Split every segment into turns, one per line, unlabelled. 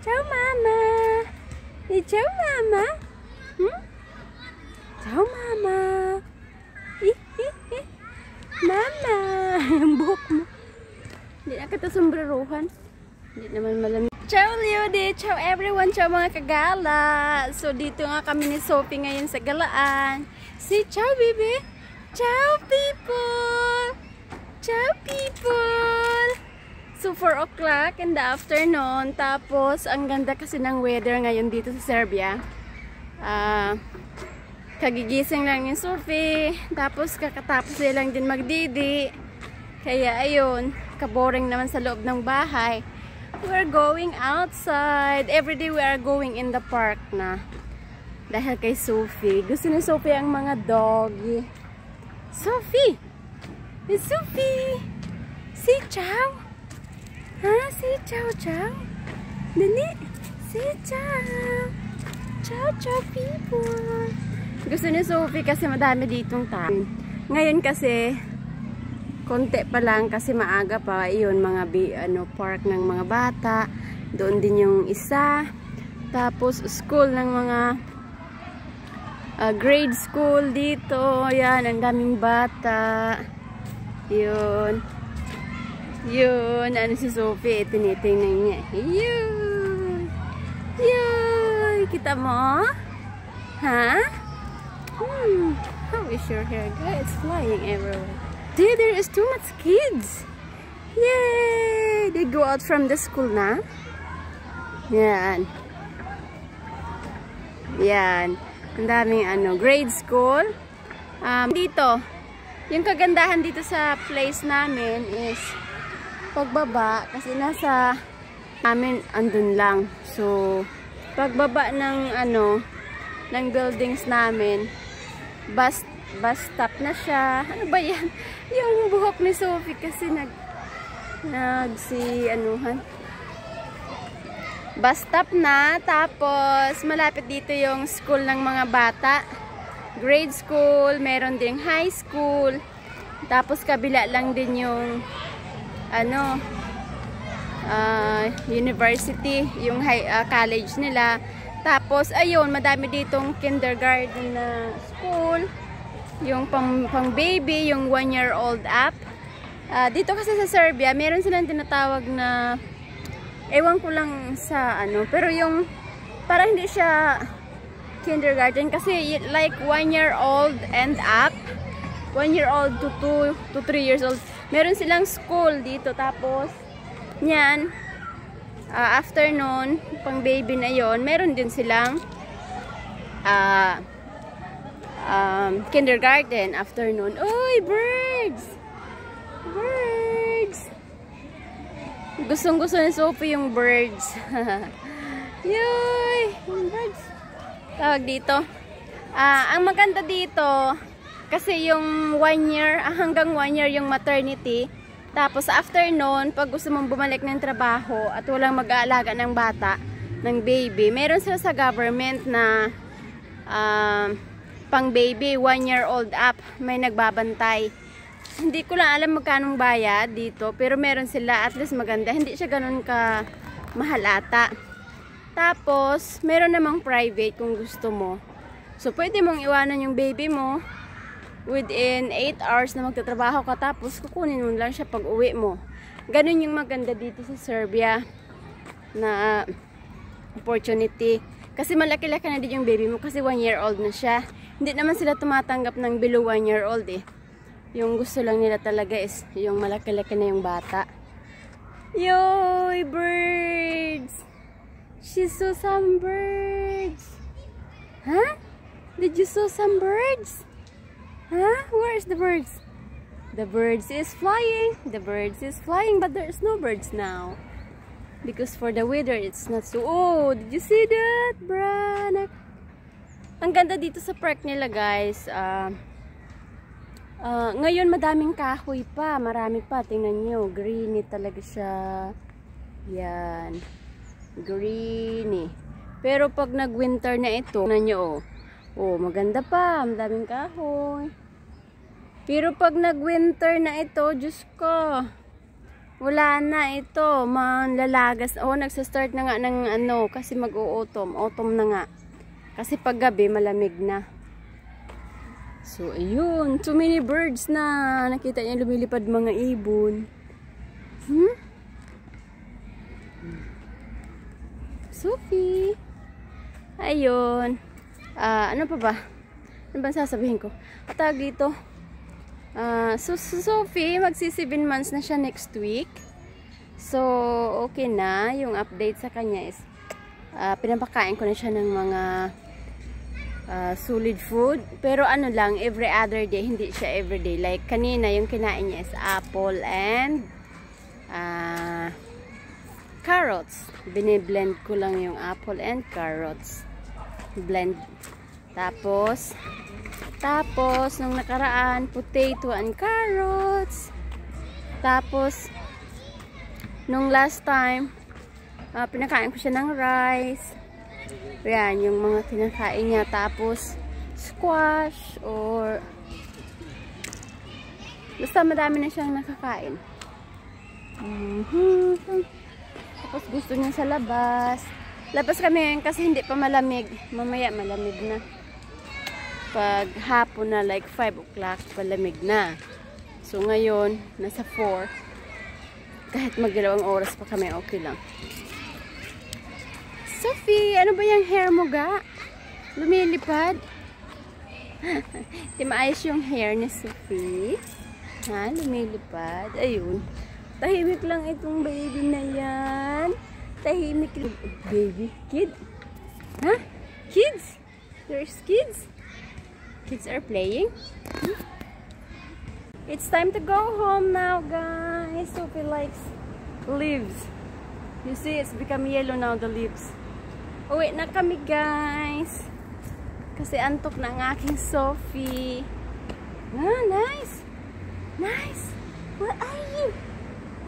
Ciao, Mama. Ciao, Mama. Ciao, Mama. Mama. Yung buhok mo. Hindi na kita sombreruhan. Hindi naman malamig. Ciao, Leody. Ciao, everyone. Ciao, mga kagala. So, dito nga kami ni Sophie ngayon sa galaan. Say ciao, baby. Ciao, people. Ciao, people. So, 4 o'clock in the afternoon. Tapos, ang ganda kasi ng weather ngayon dito sa Serbia. Kagigising lang ni Sophie. Tapos, kakatapos lang din magdidi. Kaya, ayun. Kaboring naman sa loob ng bahay. We're going outside. Every day we are going in the park na. Dahil kay Sophie. Gusto ni Sophie ang mga doggy. Sophie! It's Sophie! Say ciao! Ha? Say ciao, ciao! Dali! Say ciao! Ciao, ciao, people! Gusto ni Sophie kasi madami ditong tao. Ngayon kasi konti pa lang kasi maaga pa. Iyon, mga park ng mga bata. Doon din yung isa. Tapos, school ng mga grade school dito. Yan, ang daming bata. Yun. Yun. Ano si Sophie? Tinitingnan niya. Yun. Yun. Kita mo? Ha? How is your hair? It's flying everywhere. Dude, there is too much kids. Yay! They go out from the school na. Yan. Yan. Ang daming grade school. Dito, yung kagandahan dito sa place namin is pagbaba, kasi nasa amin andun lang. So, pagbaba ng ng buildings namin, bus stop na siya. Ano ba yan? Yung buhok ni Sophie kasi bus stop na. Tapos malapit dito yung school ng mga bata. Grade school, meron ding high school. Tapos kabila lang din yung university, yung college nila. Tapos ayun, madami ditong kindergarten na school. Yung pang baby, yung 1-year-old up. Dito kasi sa Serbia, meron silang tinatawag na, ewan ko lang sa pero yung, parang hindi siya kindergarten kasi like 1-year-old and up. 1-year-old to 2 to 3 years old. Meron silang school dito. Tapos, yan, afternoon, pang baby na yon, meron din silang kindergarten afternoon. Uy, birds! Birds! Gustong-gusto ni Sophie yung birds. Yoy! Birds! Tawag dito. Ang maganda dito, kasi yung 1 year, hanggang 1 year yung maternity. Tapos afternoon, pag gusto mong bumalik ng trabaho at walang mag-aalaga ng bata, ng baby, meron sila sa government na pang baby, 1-year-old up, may nagbabantay. Hindi ko lang alam magkanong bayad dito, pero meron sila, at least maganda. Hindi siya ganun ka mahal ata. Tapos, meron namang private kung gusto mo. So, pwede mong iwanan yung baby mo within 8 hours na magtatrabaho ka, tapos kukunin mo lang siya pag uwi mo. Ganun yung maganda dito sa Serbia na opportunity. Kasi malaki-laki na din yung baby mo kasi 1-year-old na siya. Hindi naman sila tumatanggap ng below 1-year-old eh. Yung gusto lang nila talaga is yung malaki-laki na yung bata. Yoy, birds! She saw some birds. Huh? Did you saw some birds? Huh? Where is the birds? The birds is flying. The birds is flying, but there is no birds now. Because for the weather, it's not so... Oh, did you see that, Brana? Ang ganda dito sa park nila, guys. Ngayon, madaming kahoy pa. Marami pa. Tingnan nyo. Greeny talaga siya. Yan. Greeny. Pero pag nag-winter na ito, tingnan nyo, oh, maganda pa. Madaming kahoy. Pero pag nag-winter na ito, Diyos ko, Wala na ito. Manlalagas. Oh, nagsa-start na nga ng ano. Kasi mag-autumn. Autumn na nga. Kasi pag gabi, malamig na. So, ayun. Too many birds na. Nakita niyo lumilipad mga ibon. Sophie. Ayun. Ano pa ba? Ano ba sasabihin ko? Tawag dito. So Sophie, magsi 7 months na siya next week. So, okay na. Yung update sa kanya is, pinapakain ko na siya ng mga solid food. Pero ano lang, every other day. Hindi siya everyday. Like, kanina, yung kinain niya is apple and carrots. Biniblend ko lang yung apple and carrots. Blend. Tapos, nung nakaraan, potato and carrots. Tapos, nung last time, pinakain ko siya ng rice. Yan, yung mga kinakain niya. Tapos, squash or basta madami na siyang nakakain. Tapos, gusto niya sa labas. Labas kami ngayon kasi hindi pa malamig. Mamaya malamig na. Pag hapon na, like 5 o'clock, palamig na. So, ngayon, nasa 4. Kahit magdalawang oras pa kami, okay lang. Sophie, ano ba yung hair mo ga? Lumilipad? Di maayos yung hair ni Sophie. Ha? Lumilipad? Ayun. Tahimik lang itong baby na yan. Tahimik lang. Baby? Kid? Ha? Kids? There's kids? Kids are playing. It's time to go home now, guys. Sophie likes leaves. You see, it's become yellow now, the leaves. Uwi na kami, guys. Kasi antok na ang aking Sophie. Nice. Nice. Where are you?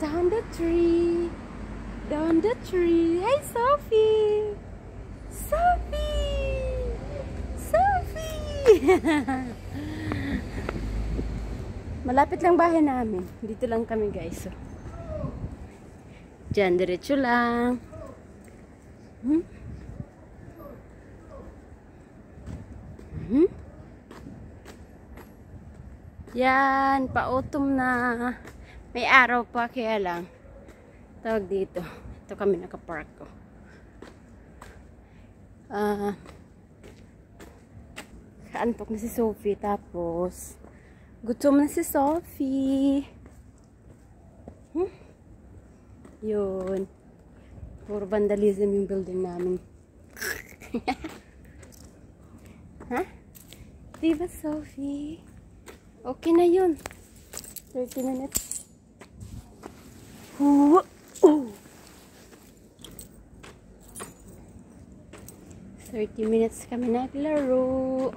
Down the tree. Down the tree. Hi, Sophie. Sophie. Malapit lang bahay namin. Dito lang kami, guys. So, diyan, diretso lang. Yan, pa-autumn na. May araw pa, kaya lang. Tawag dito. Ito kami nakapark ko. Kaantok na si Sophie, tapos gutom na si Sophie. Yun. Puro vandalism yung building namin. Ha? Diba, Sophie? Okay na yun. 30 minutes. Oh! 30 minutes kami naglaro.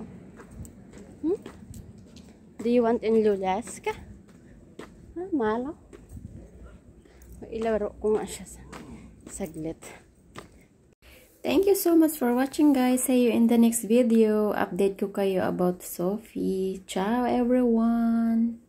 Do you want enlulas ka? Malo. Ilaro ko nga siya saglit. Thank you so much for watching, guys. See you in the next video. Update ko kayo about Sophie. Ciao, everyone.